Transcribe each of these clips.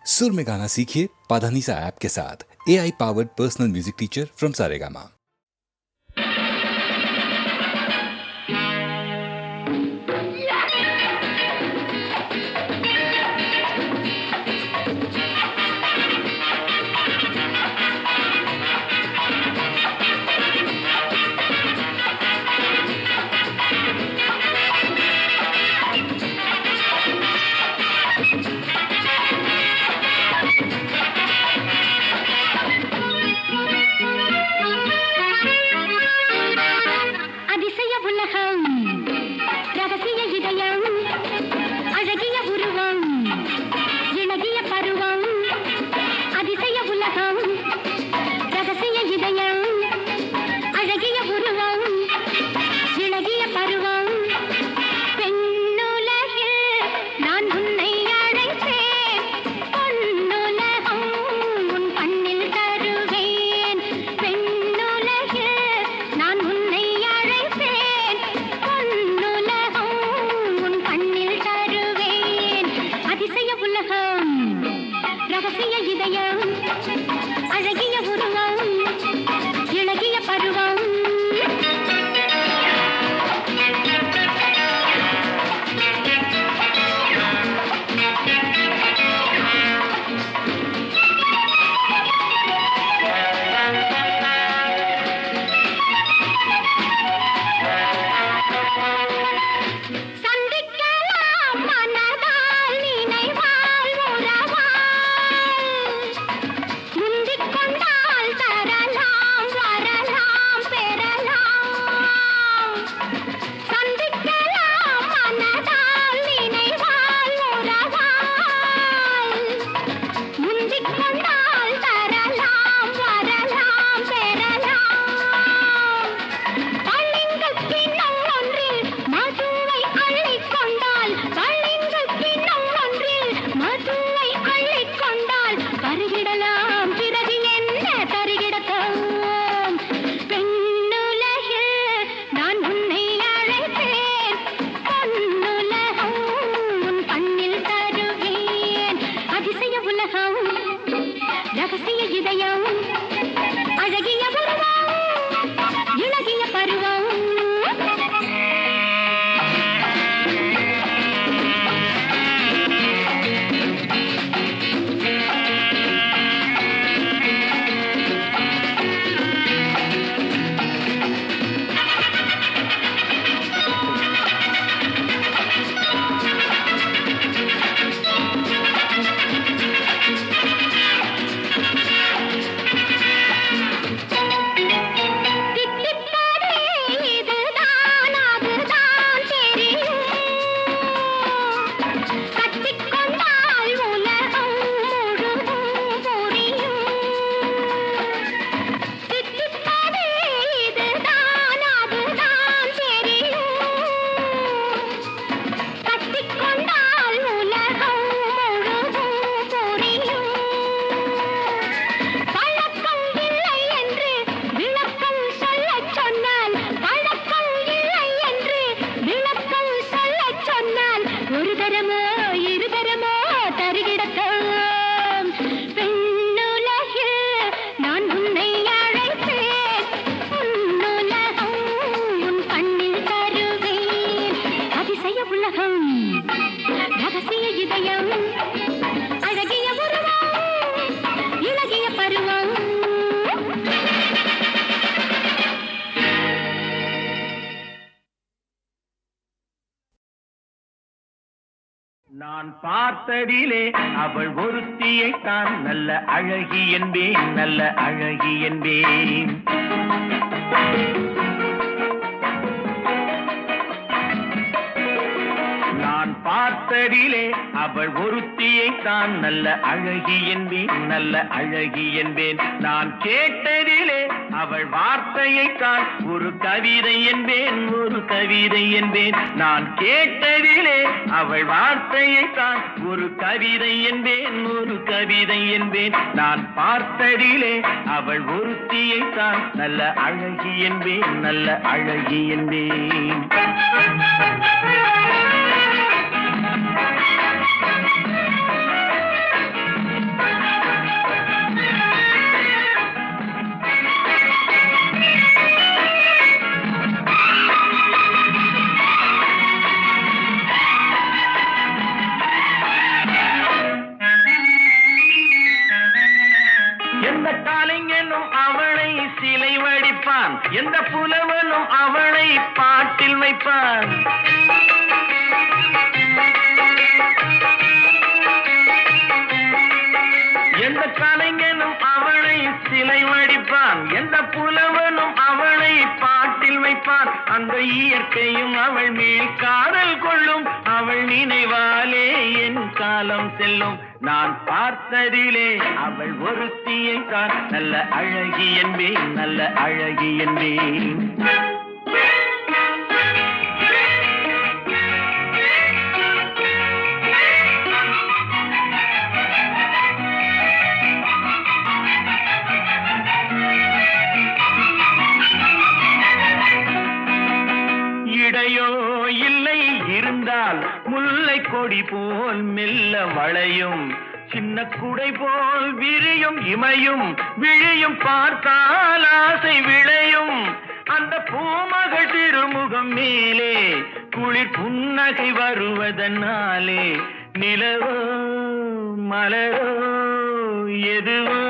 सुर में गाना सीखिए पाधानीसा ऐप के साथ। AI powered personal music teacher from Saregama. நான் பார்த்ததிலே அவள் ஒருத்தியைத்தான் நல்ல அழகி என்பேன், நல்ல அழகி என்பேன். நான் பார்த்ததிலே அவள் ஒருத்தியைத்தான் நல்ல அழகி என்பேன், நல்ல அழகி என்பேன். நான் கேட்டதிலே அவள் வார்த்தையைத்தான் ஒரு கவிதை என்பேன், ஒரு கவிதை என்பேன். நான் கேட்டதிலே அவள் வார்த்தையைத்தான் ஒரு கவிதை என்பேன், ஒரு கவிதை என்பேன். நான் பார்த்ததிலே அவள் ஒருத்தியைத்தான் நல்ல அழகி என்பேன், நல்ல அழகி என்பேன். கலைஞனும் அவளை சிலை வடிப்பான், எந்த புலவனும் அவளை பாட்டில் வைப்பான். எந்த கலைஞனும் அவளை சிலை வடிப்பான், எந்த புலவனும் அவளை பாட்டில் வைப்பான். அந்த இயற்கையும் அவள் மேல் காதல் கொள்ளும், அவள் நினைவாலே என் காலம் செல்லும். நான் பார்த்ததிலே அவள் ஒருத்தியை தான் நல்ல அழகி என்பேன், நல்ல அழகி என்பேன். இடையோ இல்லை இருந்தால் முல்லை கொடி போல் மெல்ல வளையும், சின்ன குடை போல் விரியும் இமையும் விழியும் பார்த்தால் ஆசை விளையும். அந்த பூமகள் திருமுகம் மேலே குளிர் புன்னகை வருவதனாலே நிலவோ மலரோ எதுவோ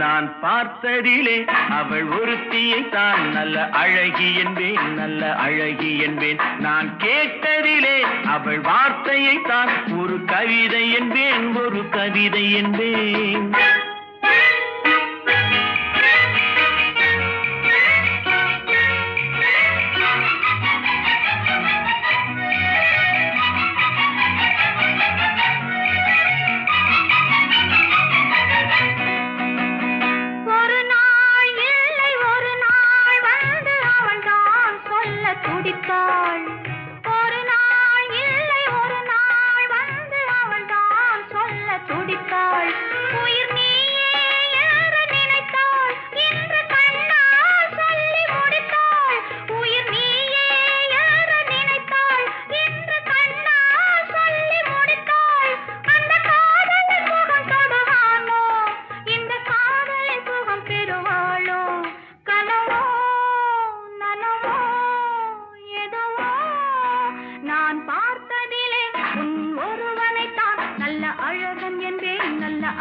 நான் பார்த்ததிலே அவள் ஒருத்தியை தான் நல்ல அழகி என்பேன், நல்ல அழகி என்பேன். நான் கேட்டதிலே அவள் வார்த்தையை தான் ஒரு கவிதை என்பேன், ஒரு கவிதை என்பேன்.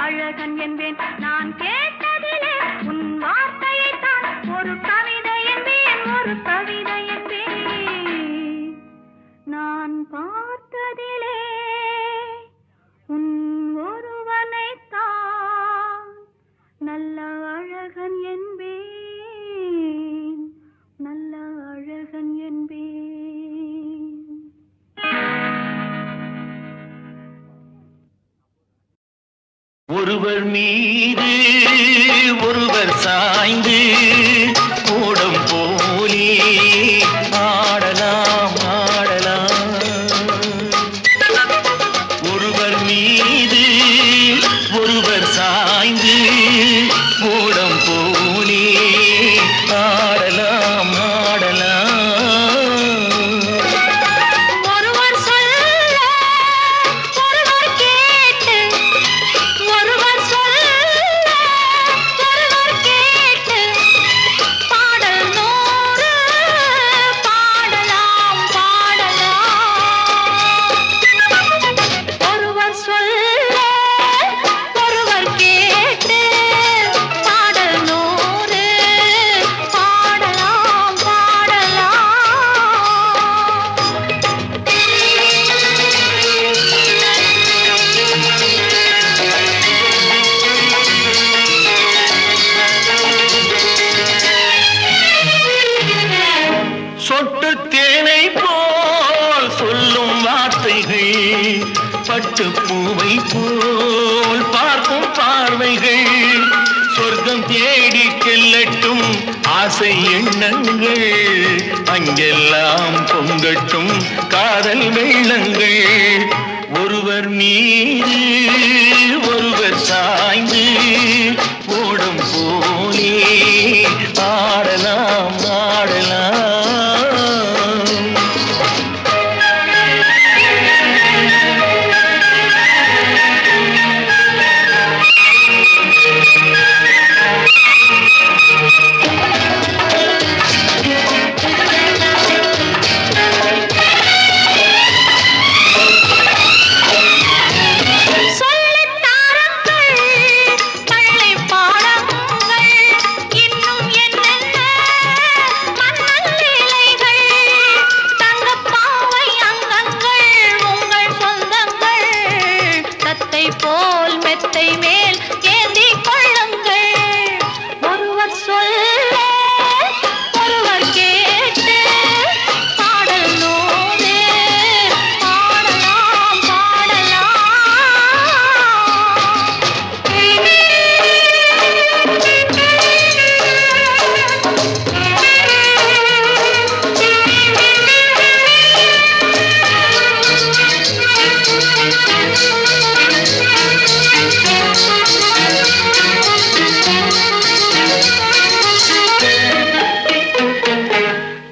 அழகன் என்பேன், நான் கேட்டதிலே உன் வார்த்தையை தான் ஒரு கவிதை என்பேன், ஒரு கவிதை என்பேன். நான் பார்த்ததிலே உன் ஒருவனை தான் நல்ல அழகன் என்பேன், நல்ல அழகன் என்பேன். ஒருவர் மீது ஒருவர் சாய்ந்து ஓடம் போலே ஆடலாம் ஆடலாம். ஒருவர் மீது ஒருவர் சாய்ந்து ஓடம் போலே ஆடலாம் ஆடலாம். சொட்டு தேனை போல் சொல்லும் வார்த்தைகள், பட்டு பூவை போல் பார்க்கும் பார்வைகள், சொர்க்கம் தேடி செல்லட்டும் ஆசை எண்ணங்கள், அங்கெல்லாம் பொங்கட்டும் காதல் வெள்ளங்கள். ஒருவர் மீது ஒருவர் சாய்ந்து ஓடும் போலே ஆடலாம் ஆடலாம். சொல்லித்தாருங்கள் பள்ளி பாடங்கள், போல் மெத்தை மேல் ஏந்தி கொள்ளுங்கள். ஒருவர் சொல்ல ஒருவர் கேட்டு பாடல் நூறு பாடலாம் பாடலாம்.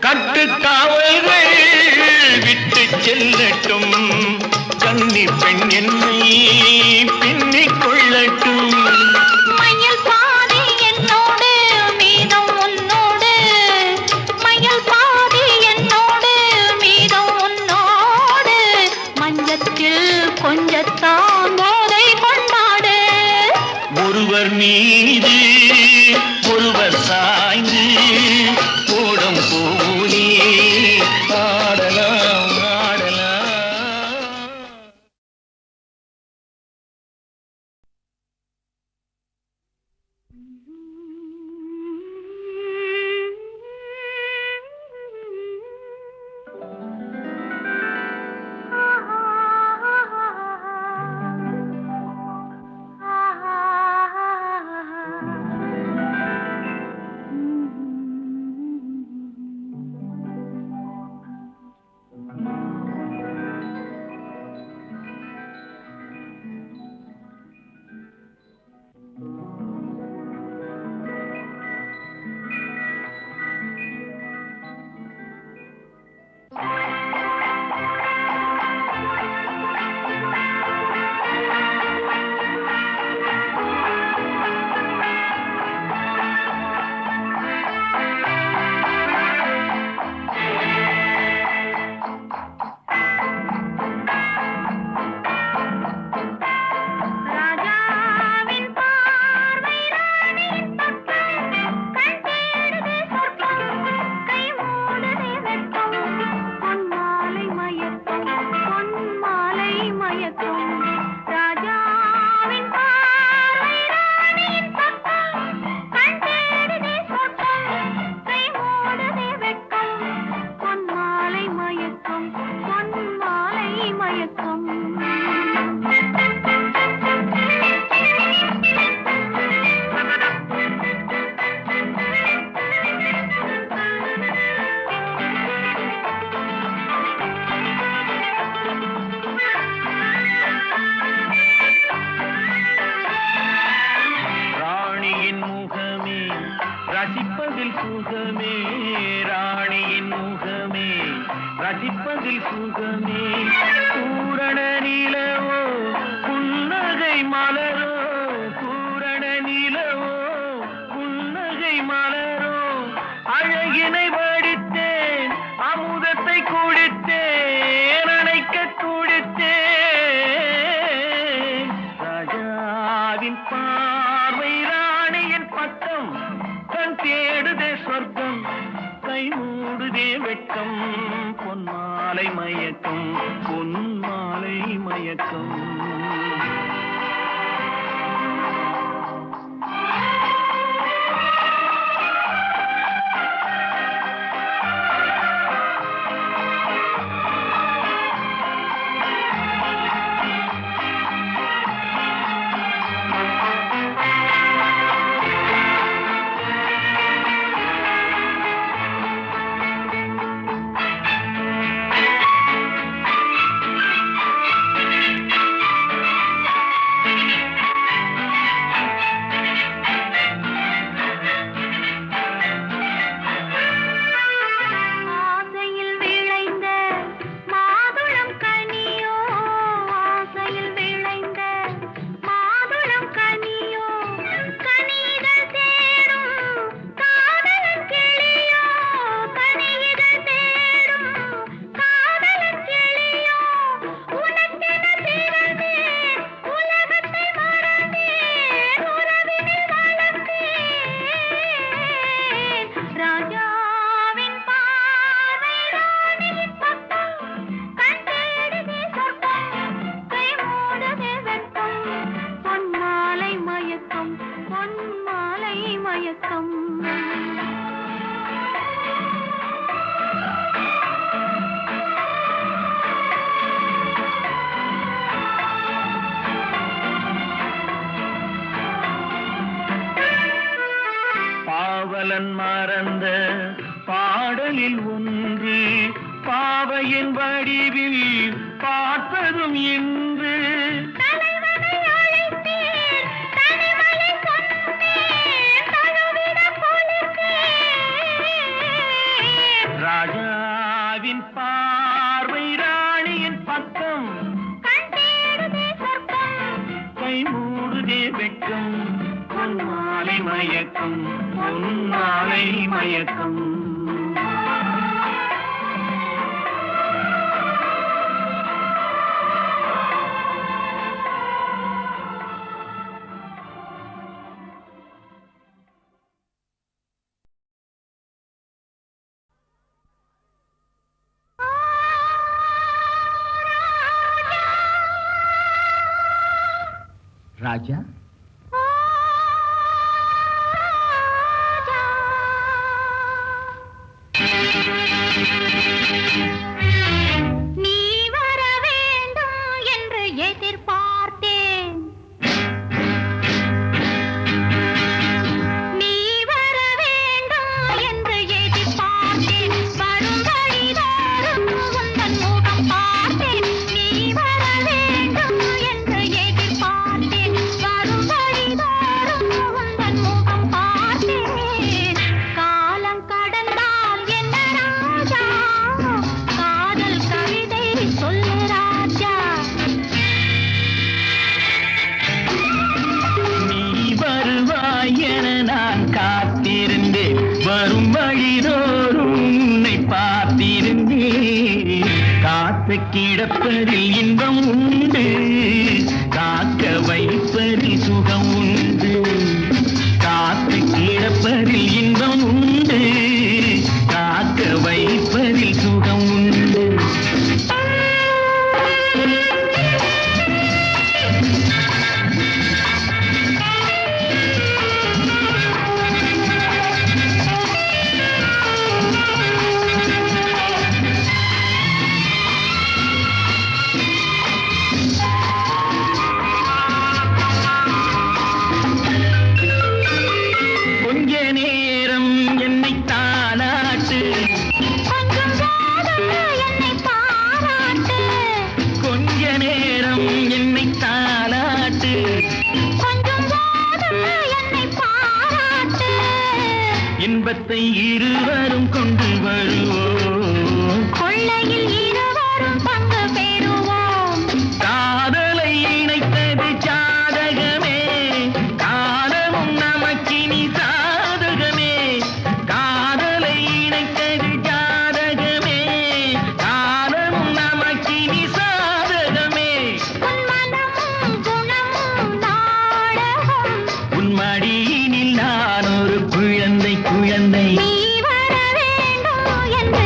கட்டுக்காவல்கள் விட்டு செல்லட்டும், கன்னி பெண் என்னை பின்னிக் கொள்ளட்டும். மயில் பாதி என்னோடு மீதம் உன்னோடு, மயில் பாதி என்னோடு மீதம் உன்னோடு. மஞ்சத்தில் கொஞ்சத்தான் போதை கொண்டாடு. ஒருவர் மீது ஒருவர் சாய்ந்து ஓடும் போலே ஆடலாம் ஆடலாம். ராஜாவின் பார்வை ராணியின் பக்கம், கண் தேடுதே சொர்க்கம், கை மூடுதே வெட்கம். பொன்மாலை மயக்கம், பொன்மாலை மயக்கம். ராஜாவின் பார்வை ராணியின் பக்கம், கண் தேடுதே சொர்க்கம், கை மூடுதே வெட்கம். பொன்மாலை மயக்கம், பொன்மாலை மயக்கம். ராணியின் முகமே ரசிப்பதில் சுகமே, ராணியின் முகமே ரசிப்பதில் சுகமே. பூரண நிலவோ புன்னகை மலரோ, பூரண நிலவோ புன்னகை மலரோ. அழகினை வடித்தேன், அமுதத்தை குடித்தேன், அணைக்க குடித்தேன். ராஜாவின் பார்வை ராணியின் பக்கம், கண் தேடுதே சொர்க்கம், கை மூடுதே வெட்கம். பொன்மாலை மயக்கம், பொன்மாலை மயக்கம். மயக்கம் பாவலன் மறந்த பாடலில் ஒன்று பாவையின் வடிவில் பார்த்ததும் இன்று தலைவனை அழைத்தேன் தனிமலை சொன்னேன் தழுவிட கொடுத்தேன் ராஜாவின் பார்வை ராணியின் பக்கம் கண் தேடுதே சொர்க்கம் கை மூடுதே வெட்கம் பொன்மாலை மயக்கம் பொன்மாலை மயக்கம் ராஜா நீ வர வேண்டும் என்று எதிர்பார்த்தேன் நீ வர வேண்டும் என்று எதிர்பார்த்தேன் வரும் வழிதோறும் உந்தன் முகம் பார்த்தேன் நீ வர வேண்டும் என்று எதிர்பார்த்தேன் வரும் வழிதோறும் உந்தன் முகம் பார்த்தேன் காலம் கடந்தால் என்ன ராஜா காதல் கவிதை சொல்லு ராஜா நீ வருவாய் என நான் காத்திருந்தேன் வரும் வழிதோறும் உன்னை பார்த்திருந்தேன் காத்து கிடப்பதில் இன்பம் உண்டு காக்க வைப்பதில் சுகம் உண்டு காத்து கிடப்பதில் இன்பம் உண்டு காக்க வைப்பதில் சுகம் உண்டு கொஞ்ச நேரம் என்னை தாளாட்டு கொஞ்சம் போதும் என்னை பாராட்டு கொஞ்ச நேரம் என்னை தாளாட்டு கொஞ்சம் போதும் என்னை பாராட்டு இன்பத்தை இருவரும் கொண்டு வருவோம் கொள்ளையில் இருவரும் பங்கு பெறுவோம் காதலை இணைத்தது ஜாதகமே காலமும் நமக்கினி சாதகமே காதலை இணைத்தது ஜாதகமே காலமும் நமக்கினி சாதகமே உன் மனமும் குணமும் நாடகம் உன் மடியினில் நான் ஒரு குழந்தை குழந்தை நீ வர வேண்டும் என்று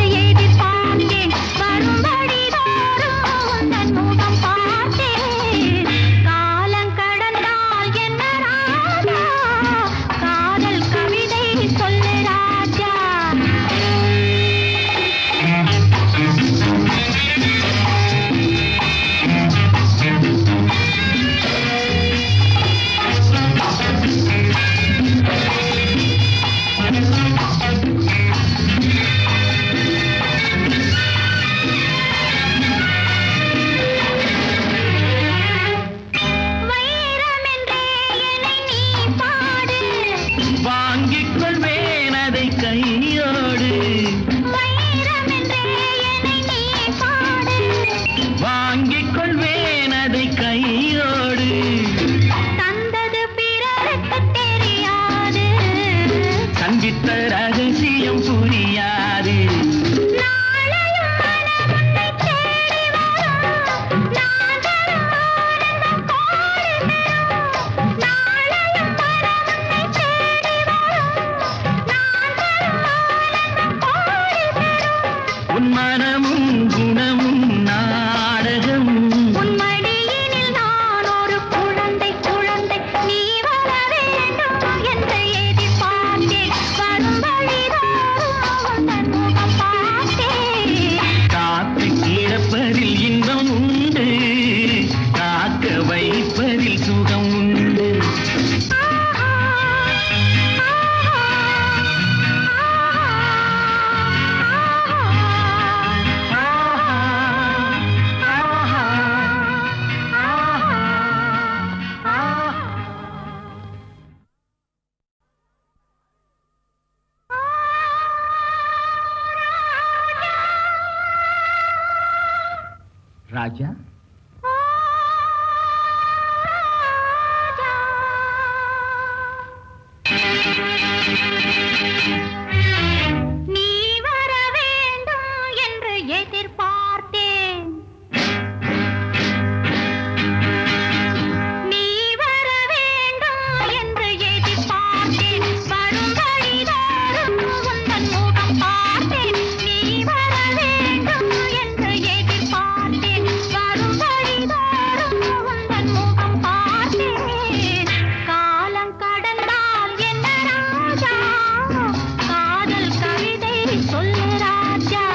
ராஜா நீ வர வேண்டும் என்று எதிர்பார்த்தேன் நீ வர வேண்டும் என்று எதிர்பார்த்தேன் வரும் வழிதோறும் உந்தன் முகம் பார்த்தேன் நீ வர வேண்டும் என்று எதிர்பார்த்தேன் வரும் வழிதோறும் உந்தன் முகம் பார்த்தேன் காலம் கடந்தால் என்ன ராஜா காதல் கவிதை சொல்லு ராஜா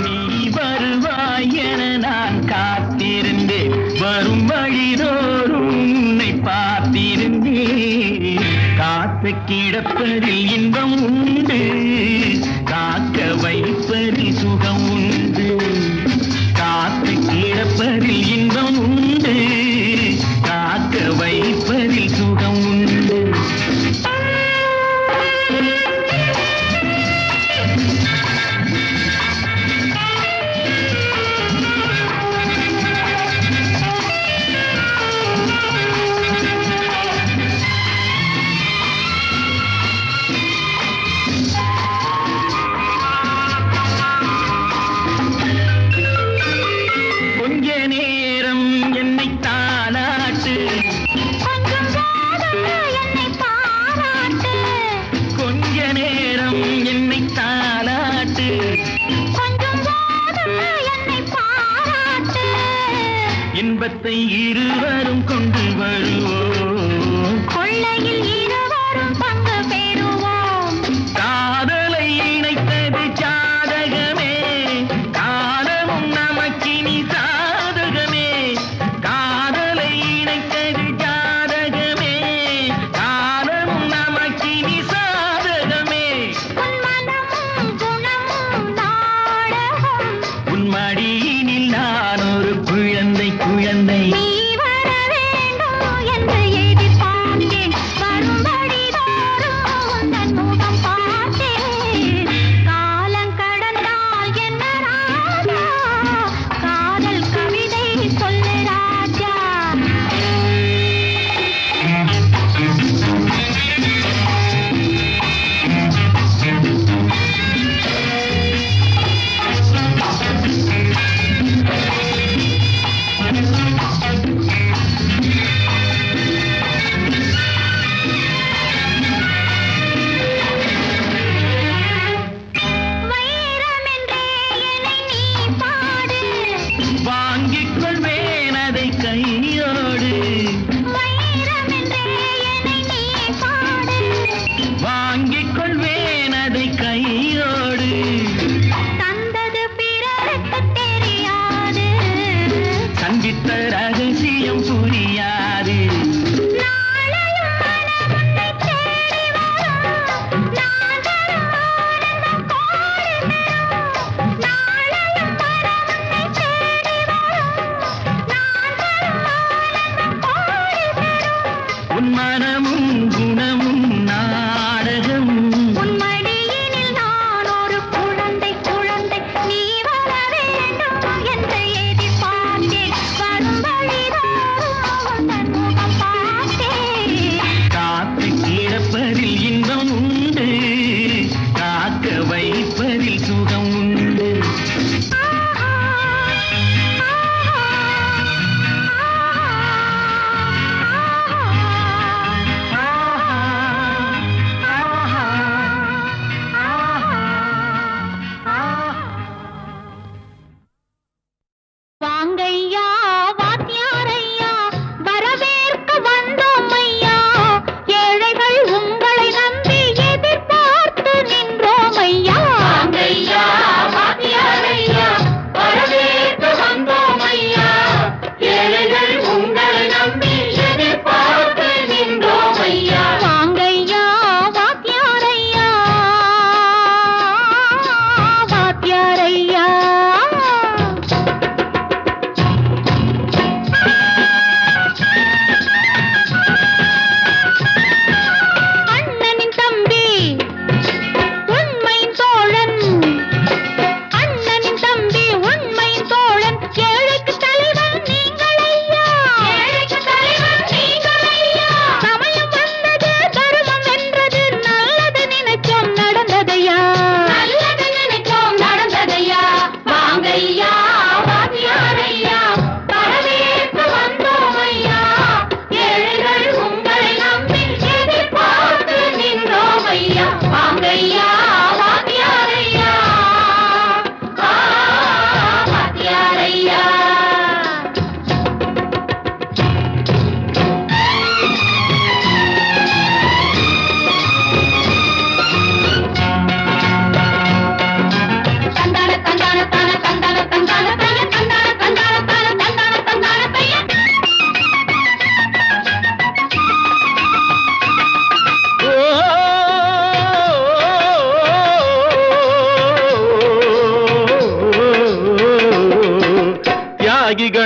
நீ வருவாய் என நான் காத்திருந்தேன் வரும் வழிதோறும் உன்னை பார்த்திருந்தேன் காத்து கிடப்பதில் இன்பம் உண்டு காக்க வைப்பதில் சுகம் உண்டு காத்து கிடப்பதில் இன்பம் உண்டு காக்க வைப்பதில் சுகம் உண்டு கொஞ்ச நேரம் என்னை தாளாட்டு கொஞ்சம் போதும் என்னை பாராட்டு கொஞ்ச நேரம் என்னை தாளாட்டு கொஞ்சம் போதும் என்னை பாராட்டு இன்பத்தை இருவரும் கொண்டு வருவோம் கொள்ளையில் இருவரும் பங்கு பெறுவோம் காதலை இணைத்தது ஜாதகமே காலமும் நமக்கினி சாதகமே காதலை இணைத்தது ஜாதகமே காலமும் நமக்கினி சாதகமே உன் மனமும் குணமும் நாடகம் உன் மடியினில் நான் ஒரு குழந்தை குழந்தை நீ வர வேண்டும் என்று எதிர்பார்த்தேன் வரும் வழிதோறும்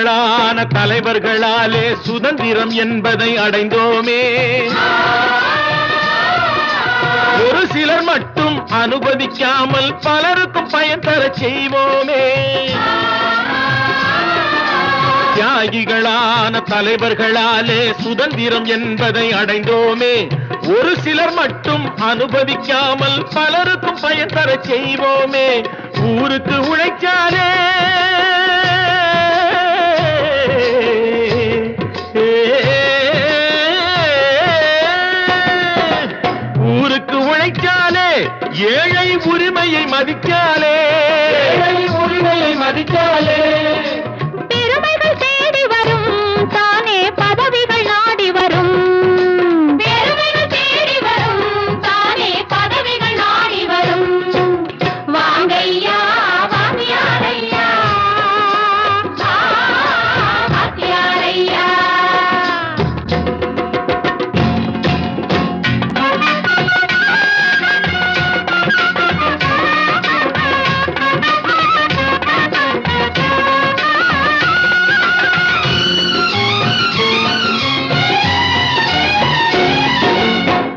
தியாகிகளான தலைவர்களாலே சுதந்திரம் என்பதை அடைந்தோமே. ஒரு சிலர் மட்டும் அனுமதிக்காமல் பலருக்கும் பயன் தர செய்வோமே. தியாகிகளான தலைவர்களாலே சுதந்திரம் என்பதை அடைந்தோமே. ஒரு சிலர் மட்டும் அனுபவிக்காமல் பலருக்கும் பயன் தர செய்வோமே. ஊருக்கு உழைச்சாலே ஊருக்கு உழைச்சாலே ஏழை உரிமையை மதிச்சாலே பெருமைகள் தேடி வரும் தானே பதவிகள் நாடி வரும். பெருமைகள் தேடி வரும் தானே பதவிகள் நாடி வரும். வாங்கையா வாங்கியாரையா வாங்கியாரையா.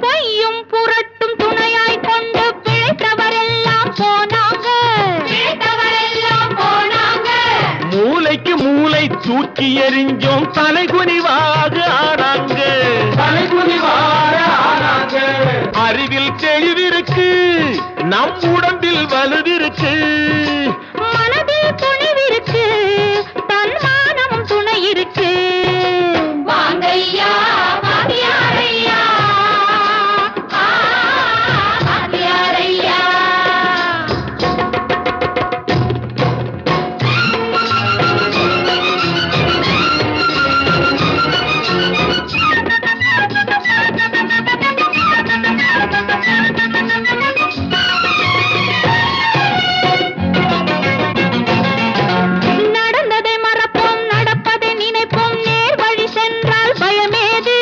பொய்யும் புரட்டும் துணையாய் கொண்டு பிழைத்தவரெல்லாம் போனாங்க. மூளைக்கு மூளை தூக்கி எறிஞ்சோம் தலைகுனிவாக ஆனாங்க. அறிவில் தெளிவிருக்கு நம் உடம்பில் வலுவிருக்கு. மனதில் துணிவிருக்கு தன்மானமும் துணை இருக்கு. வாங்கையா வாங்கியாரையா வாங்கியாரையா. நடந்ததை மறப்போம் நடப்பதை நினைப்போம். நேர் வழி சென்றால் பயமேது.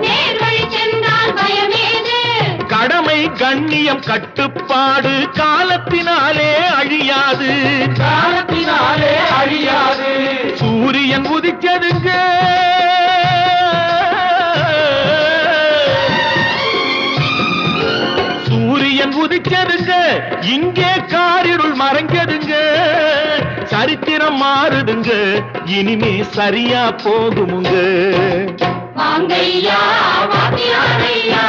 நேர் வழி சென்றால் பயமேது. கடமை கண்ணியம் கட்டுப்பாடு காலத்தினாலே அழியாது. சூரியன் உதிச்சதுங்க சூரியன் உதிச்சதுங்க இங்கே காரிருள் மறைஞ்சதுங்க. சரித்திரம் மாறுதுங்க இனிமே சரியா போகுமுங்க. வாங்கையா வாங்கியாரையா